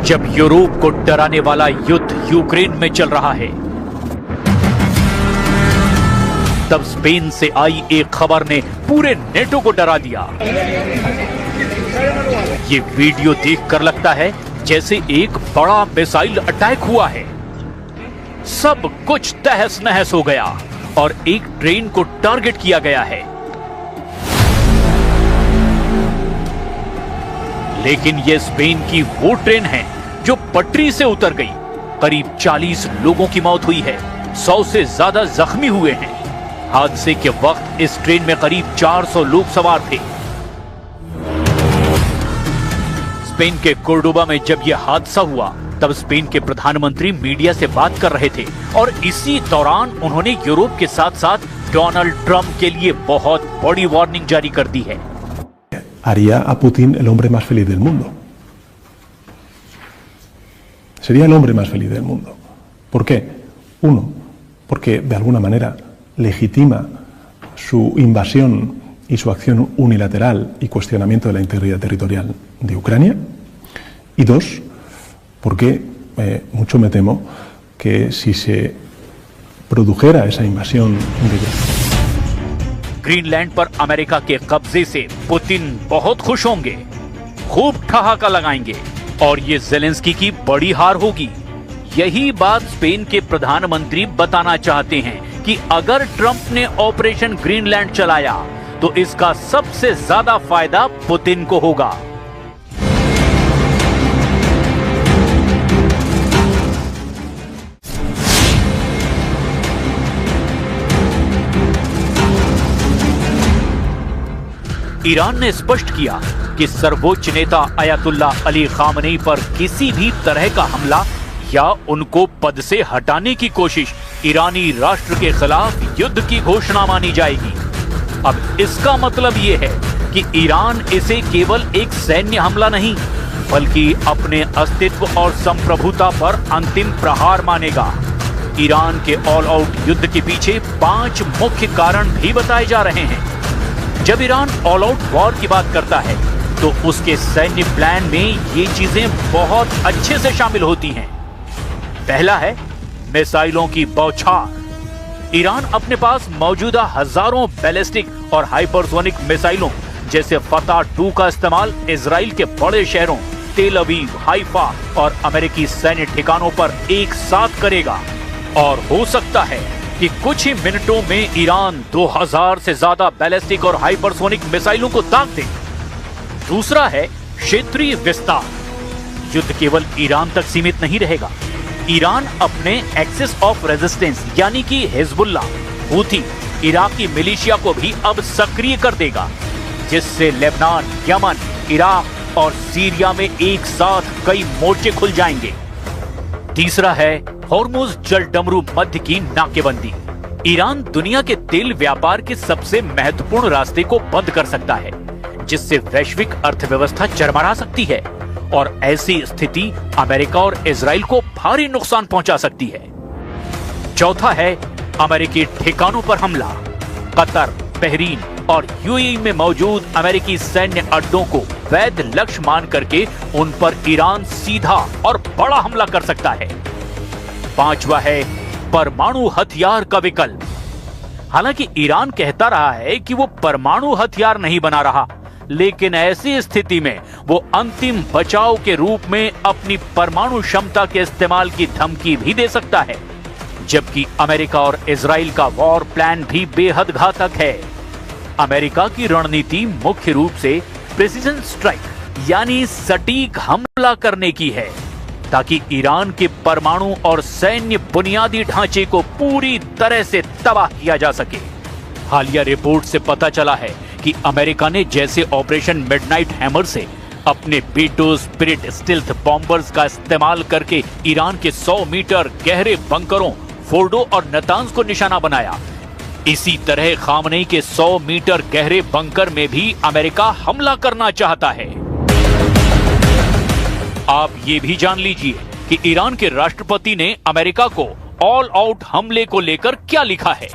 जब यूरोप को डराने वाला युद्ध यूक्रेन में चल रहा है, तब स्पेन से आई एक खबर ने पूरे नेटो को डरा दिया। ये वीडियो देखकर लगता है जैसे एक बड़ा मिसाइल अटैक हुआ है। सब कुछ तहस नहस हो गया और एक ट्रेन को टारगेट किया गया है। लेकिन यह स्पेन की वो ट्रेन है जो पटरी से उतर गई। करीब 40 लोगों की मौत हुई है, 100 से ज्यादा जख्मी हुए हैं। हादसे के वक्त इस ट्रेन में करीब 400 लोग सवार थे। स्पेन के कोर्डोबा में जब यह हादसा हुआ, तब स्पेन के प्रधानमंत्री मीडिया से बात कर रहे थे और इसी दौरान उन्होंने यूरोप के साथ साथ डोनाल्ड ट्रंप के लिए बहुत बड़ी वार्निंग जारी कर दी है। Haría a Putin el hombre más feliz del mundo. Sería el hombre más feliz del mundo. ¿Por qué? Uno, porque de alguna manera legitima su invasión y su acción unilateral y cuestionamiento de la integridad territorial de Ucrania. Y dos, porque mucho me temo que si se produjera esa invasión de Greenland पर America के कब्जे से Putin बहुत खुश होंगे, खूब ठहाका लगाएंगे और ये जेलेंस्की की बड़ी हार होगी। यही बात स्पेन के प्रधानमंत्री बताना चाहते हैं कि अगर ट्रंप ने ऑपरेशन ग्रीनलैंड चलाया तो इसका सबसे ज्यादा फायदा पुतिन को होगा। ईरान ने स्पष्ट किया कि सर्वोच्च नेता अयातुल्लाह अली खामनेई पर किसी भी तरह का हमला या उनको पद से हटाने की कोशिश ईरानी राष्ट्र के खिलाफ युद्ध की घोषणा मानी जाएगी। अब इसका मतलब ये है कि ईरान इसे केवल एक सैन्य हमला नहीं, बल्कि अपने अस्तित्व और संप्रभुता पर अंतिम प्रहार मानेगा। ईरान के ऑल आउट युद्ध के पीछे 5 मुख्य कारण भी बताए जा रहे हैं। जब ईरान ऑल आउट वॉर की बात करता है तो उसके सैन्य प्लान में ये चीजें बहुत अच्छे से शामिल होती हैं। पहला है मिसाइलों की बौछार। ईरान अपने पास मौजूदा हजारों बैलिस्टिक और हाइपरसोनिक मिसाइलों जैसे फतह 2 का इस्तेमाल इजराइल के बड़े शहरों तेल अवीव, हाइफा और अमेरिकी सैन्य ठिकानों पर एक साथ करेगा। और हो सकता है कि कुछ ही मिनटों में ईरान 2000 से ज्यादा बैलिस्टिक और हाइपरसोनिक मिसाइलों को दाग दे। दूसरा है क्षेत्रीय विस्तार। युद्ध केवल ईरान तक सीमित नहीं रहेगा। ईरान अपने एक्सिस ऑफ रेजिस्टेंस यानी कि हिजबुल्लाह, हूथी, इराकी मिलिशिया को भी अब सक्रिय कर देगा, जिससे लेबनान, यमन, इराक और सीरिया में एक साथ कई मोर्चे खुल जाएंगे। तीसरा है हॉर्मुज जलडमरू मध्य की नाकेबंदी। ईरान दुनिया के तेल व्यापार के सबसे महत्वपूर्ण रास्ते को बंद कर सकता है, जिससे वैश्विक अर्थव्यवस्था चरमरा सकती है और ऐसी स्थिति अमेरिका और इजराइल को भारी नुकसान पहुंचा सकती है। चौथा है अमेरिकी ठिकानों पर हमला। कतर, बहरीन और यूएई में मौजूद अमेरिकी सैन्य अड्डों को वैध लक्ष्य मान करके उन पर ईरान सीधा और बड़ा हमला कर सकता है। पांचवा है परमाणु हथियार का विकल्प। हालांकि ईरान कहता रहा है कि वो परमाणु हथियार नहीं बना रहा, लेकिन ऐसी स्थिति में वो अंतिम बचाव के रूप में अपनी परमाणु क्षमता के इस्तेमाल की धमकी भी दे सकता है। जबकि अमेरिका और इजराइल का वॉर प्लान भी बेहद घातक है। अमेरिका की रणनीति मुख्य रूप से प्रिसीजन स्ट्राइक यानी सटीक हमला करने की है, ताकि ईरान के परमाणु और सैन्य बुनियादी ढांचे को पूरी तरह से तबाह किया जा सके। हालिया रिपोर्ट से पता चला है कि अमेरिका ने जैसे ऑपरेशन मिडनाइट हैमर से अपने B-2 स्पिरिट स्टिल्थ बॉम्बर्स का इस्तेमाल करके ईरान के 100 मीटर गहरे बंकरों फोर्डो और नतांज को निशाना बनाया, इसी तरह खामनेई के 100 मीटर गहरे बंकर में भी अमेरिका हमला करना चाहता है। आप ये भी जान लीजिए कि ईरान के राष्ट्रपति ने अमेरिका को ऑल आउट हमले को लेकर क्या लिखा है।